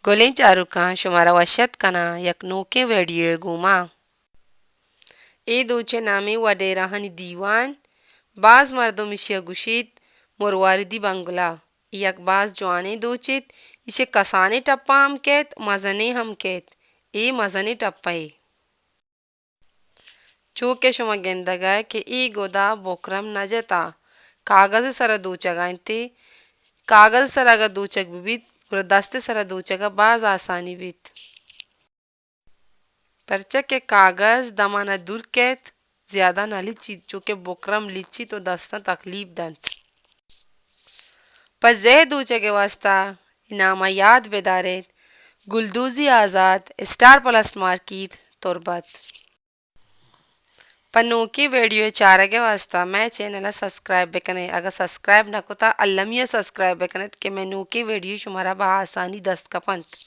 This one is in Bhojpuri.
गोलें चारुका शुमारा वशत कना यक नोके वेडियो गुमा ए दोचे नामे वडेराहनी दीवान बाज मर्दोमिशिया गुशित मोरवारिदी बंगला यक बाज जवाने दोचित इसे कसाने टप्पा हम केत मजने हम केत ए मजने टप्पाए चूके शुमा गेंदगाय के ई गोदा बोक्रम नजता कागज सरा दोचगाइंते कागज सरागा दोचक बिबित गुरदस्ते सरा दोचगा बाज आसानी बित परचा के कागज दमाना दूर केत ज्यादा न लिची चूके बोक्रम लिची तो दस्ता तकलीफ दंत पर जह दूचे के वास्ता इनामा याद बेदारेत गुलदूजी आज़ाद स्टार प्लस मार्केट तुरबत पन्नोकी वीडियो चारा के वास्ता मैं चैनल सब्सक्राइब बेकने अगर सब्सक्राइब न कोता अल्लमिया सब्सक्राइब बेकने कि मैं नोकी वीडियो शुमारा बा आसानी दस्त कपंत